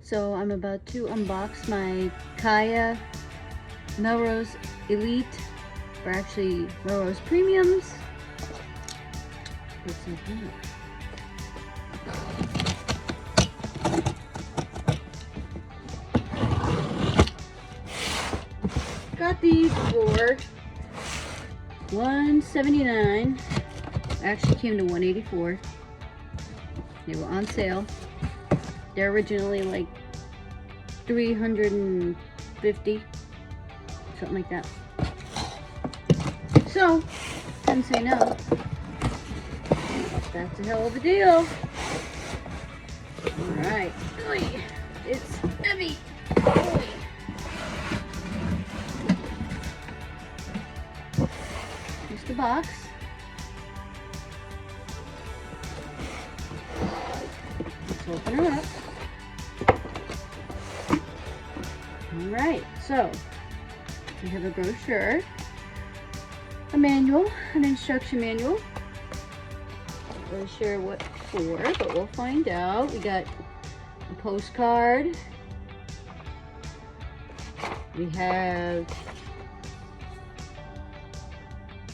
So I'm about to unbox my Chaya Melrose Elite, or actually Melrose Premiums. What's in here? Got these for $179. Actually came to $184. They were on sale. They're originally like $350, something like that. So, couldn't say no. That's a hell of a deal. Alright. It's heavy. Oy. Here's the box. Let's open her up. Alright, so we have a brochure, a manual, an instruction manual. Not really sure what for, but we'll find out. We got a postcard. We have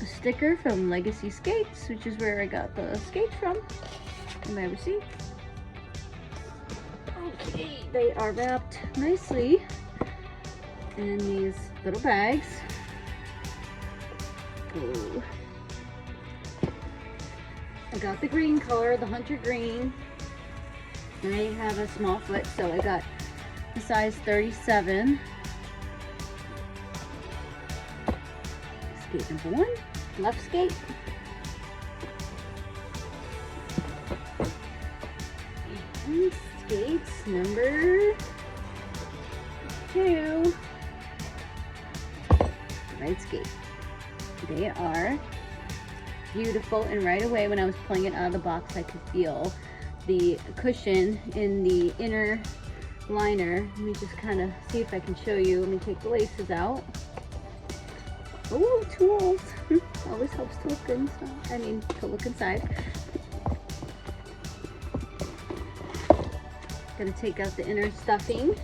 a sticker from Legacy Skates, which is where I got the skates from in my receipt. Okay, they are wrapped nicely in these little bags. Ooh. I got the green color, the hunter green. I have a small foot, so I got a size 37. Skate number 1, left skate. And skates number 2. Right skate. They are beautiful, and right away when I was pulling it out of the box, I could feel the cushion in the inner liner. Let me just kind of see if I can show you. Let me take the laces out. Oh, tools. Always helps to look inside. I mean, to look inside. Gonna take out the inner stuffing.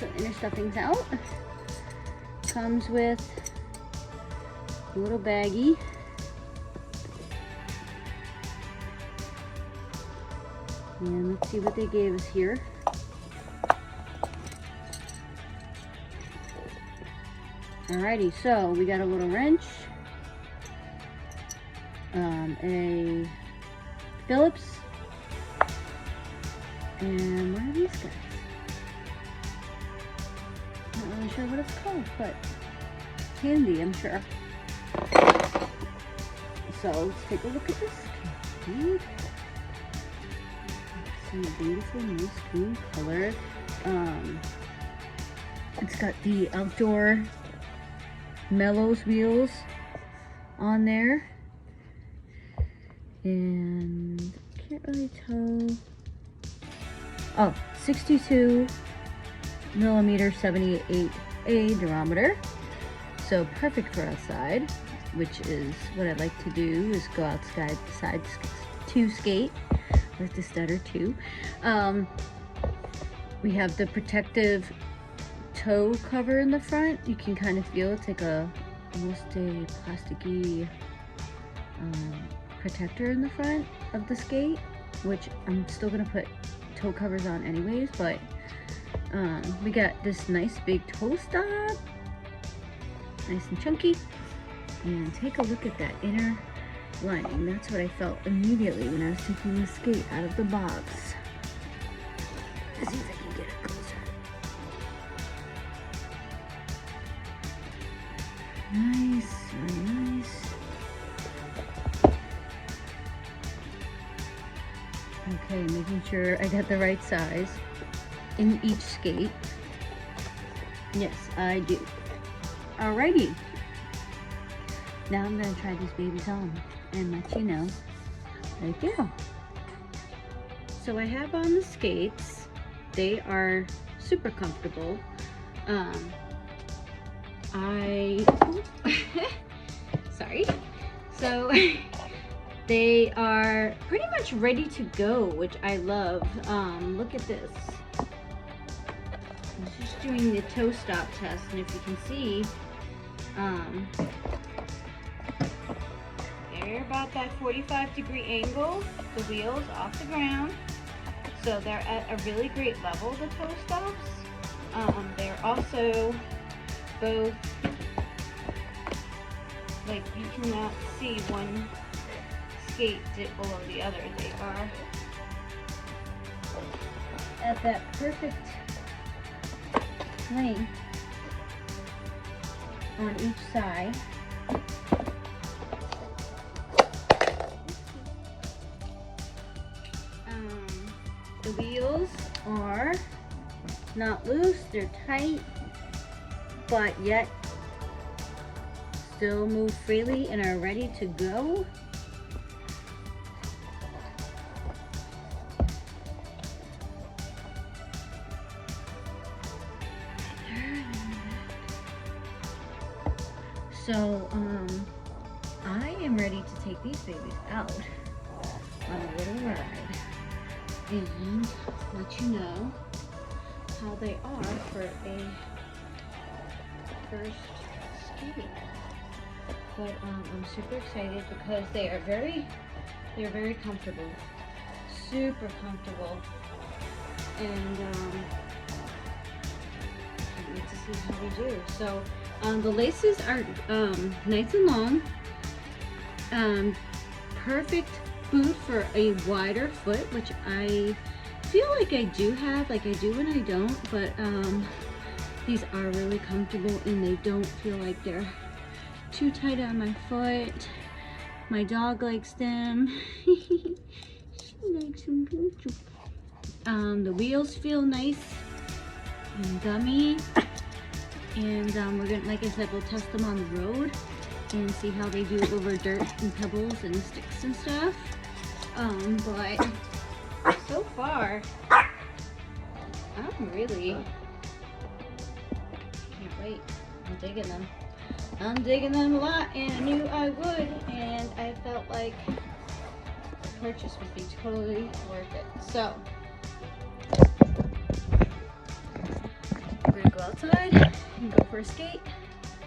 So inner stuffing's out. Comes with a little baggie. And let's see what they gave us here. Alrighty, so we got a little wrench, a Phillips, and what are these guys? Not really sure what it's called, but candy, I'm sure. So let's take a look at this candy. Some beautiful, nice green color. It's got the outdoor Mellows wheels on there, and can't really tell. Oh, 62 millimeter 78A diameter, so perfect for outside, which is what I like to do, is go outside to skate with the stutter too. We have the protective toe cover in the front. You can kind of feel it's like almost a plasticky protector in the front of the skate, which I'm still gonna put toe covers on anyways, but we got this nice big toe stop, nice and chunky. And take a look at that inner lining. That's what I felt immediately when I was taking the skate out of the box. Let's see if I can get it closer. Nice, very nice. Okay, making sure I got the right size in each skate. Yes, I do. Alrighty. Now I'm gonna try these babies on and let you know how they feel. So I have on the skates. They are super comfortable. Sorry. So they are pretty much ready to go, which I love. Look at this. I'm just doing the toe stop test, and if you can see, they're about that 45-degree angle, the wheels off the ground. So they're at a really great level, the toe stops. They're also both, like, you cannot see one skate dip below the other. They are at that perfect length on each side. The wheels are not loose, they're tight, but yet still move freely and are ready to go. So, I am ready to take these babies out on a little ride and let you know how they are for a first skate. But I'm super excited because they're very comfortable, super comfortable, and can't wait to see how they do. So the laces are nice and long, perfect boot for a wider foot, which I feel like I do have, like I do when I don't, but these are really comfortable and they don't feel like they're too tight on my foot. My dog likes them. She likes them too. The wheels feel nice and gummy, and we're gonna, like I said, we'll test them on the road and see how they do over dirt and pebbles and sticks and stuff. But so far, I'm really can't wait. I'm digging them. I'm digging them a lot, and I knew I would, and I felt like the purchase would be totally worth it. So I'm gonna go outside and go for a skate.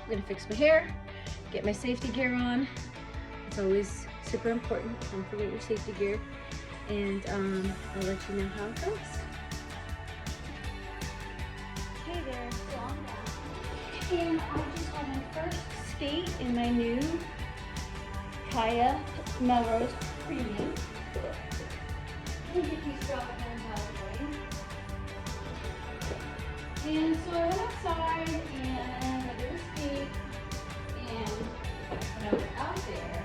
I'm gonna fix my hair, get my safety gear on. It's always super important. Don't forget your safety gear, and I'll let you know how it goes. Hey there, so I'm back, and I just got my first skate in my new Chaya Melrose Premiums. Let me get these drop pins out of the way. And so I went outside and I did a skate, and when I was out there,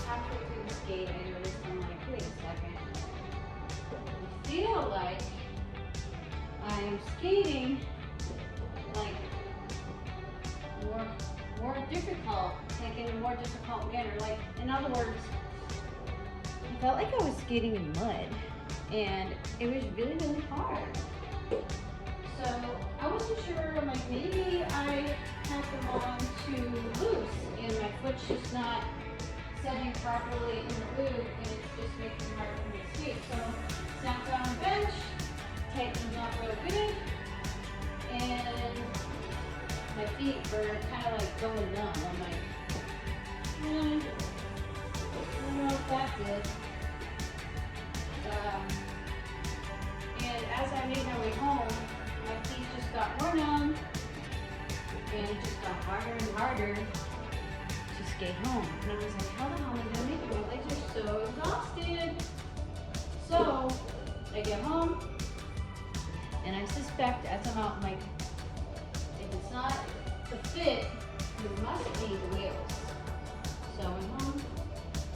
halfway through the skate, I noticed, I'm like, wait a second. I feel like I'm skating like more difficult, like in a more difficult manner. Like, in other words, I felt like I was skating in mud, and it was really, really hard. So I wasn't sure, like, maybe I have them on too loose, and my foot's just not setting properly in the loop, and it's just making it hard for me to skate. So sat down on the bench, tightened them up real good, and my feet were kind of like going numb. I'm like, I don't know if that's it. And as I made my way home, my feet just got more numb, and it just got harder and harder to skate home. And I was like, how the hell am I gonna make it? My legs are so exhausted. So I get home, and I suspect as I'm out, I'm like, if it's not the fit, it must be the wheels. So I went home,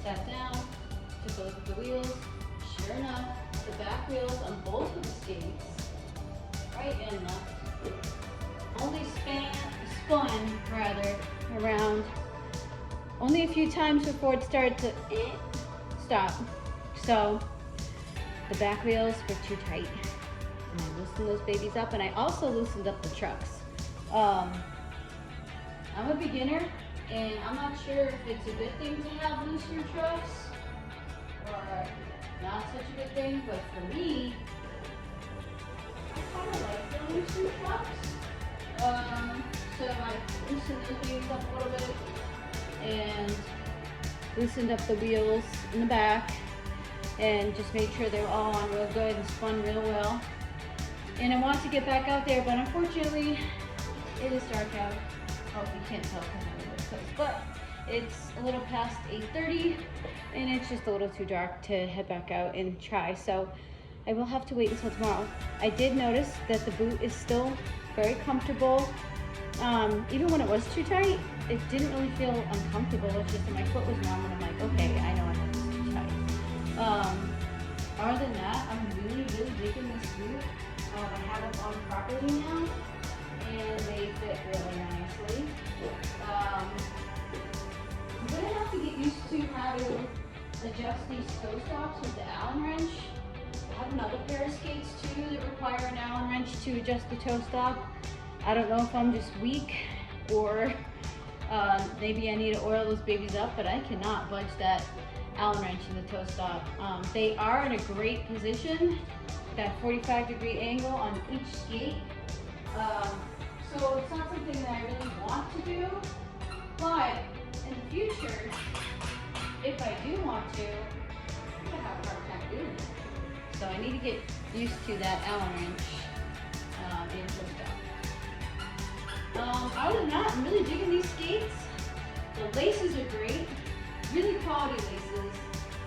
sat down, took a look at the wheels. Sure enough, the back wheels on both of the skates, right and left, only spun around only a few times before it started to stop. So the back wheels were too tight, and I loosened those babies up, and I also loosened up the trucks. I'm a beginner, And I'm not sure if it's a good thing to have looser trucks or not such a good thing, but for me, I kind of like the looser trucks. So I loosened those wheels up a little bit and loosened up the wheels in the back and just made sure they were all on real good and spun real well. And I want to get back out there, but unfortunately, it is dark out. Oh, you can't tell because I'm a little close, but it's a little past 8:30 and it's just a little too dark to head back out and try. So I will have to wait until tomorrow. I did notice that the boot is still very comfortable. Even when it was too tight, it didn't really feel uncomfortable. It's just that my foot was numb and I'm like, okay, I know I have this too tight. Other than that, I'm really digging this boot. I have them on properly now and they fit really nicely. I'm gonna have to get used to how to adjust these toe stops with the Allen wrench. I have another pair of skates too that require an Allen wrench to adjust the toe stop. I don't know if I'm just weak or maybe I need to oil those babies up, but I cannot budge that Allen wrench in the toe stop. They are in a great position, that 45-degree angle on each skate. So it's not something that I really want to do, but in the future, if I do want to, I'm gonna have a hard time doing it. So I need to get used to that Allen wrench in toe stop. Other than that, I'm really digging these skates. The laces are great, really quality laces.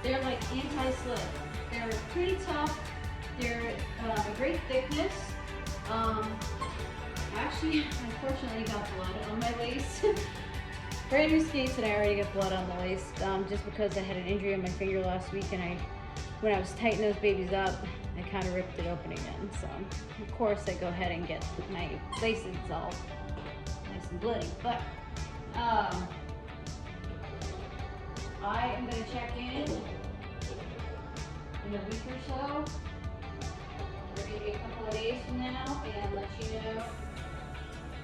They're like anti-slip. They're pretty tough. They're a great thickness. Actually, unfortunately, got blood on my lace. Brand new skates and I already got blood on the lace just because I had an injury on my finger last week and when I was tightening those babies up, I kind of ripped it open again. So, of course, I go ahead and get my laces all nice and bloody. But I am going to check in a week or so, or maybe a couple of days from now, and let you know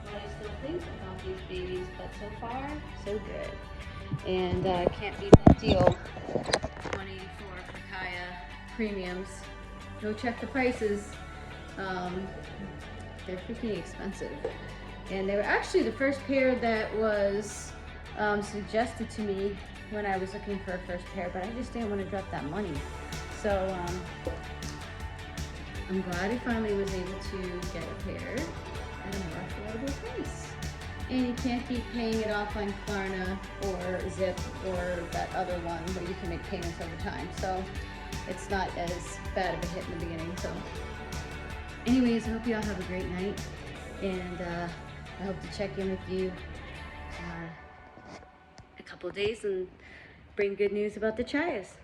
what I still think about these babies. But so far, so good. And can't beat that deal. $184 for Chaya Premiums. Go check the prices. They're freaking expensive. And they were actually the first pair that was suggested to me when I was looking for a first pair, but I just didn't want to drop that money. So I'm glad I finally was able to get a pair at a more affordable price. And you can't be paying it off on Klarna or Zip or that other one where you can make payments over time. So it's not as bad of a hit in the beginning. So anyways, I hope you all have a great night. And I hope to check in with you a couple of days and bring good news about the Chayas.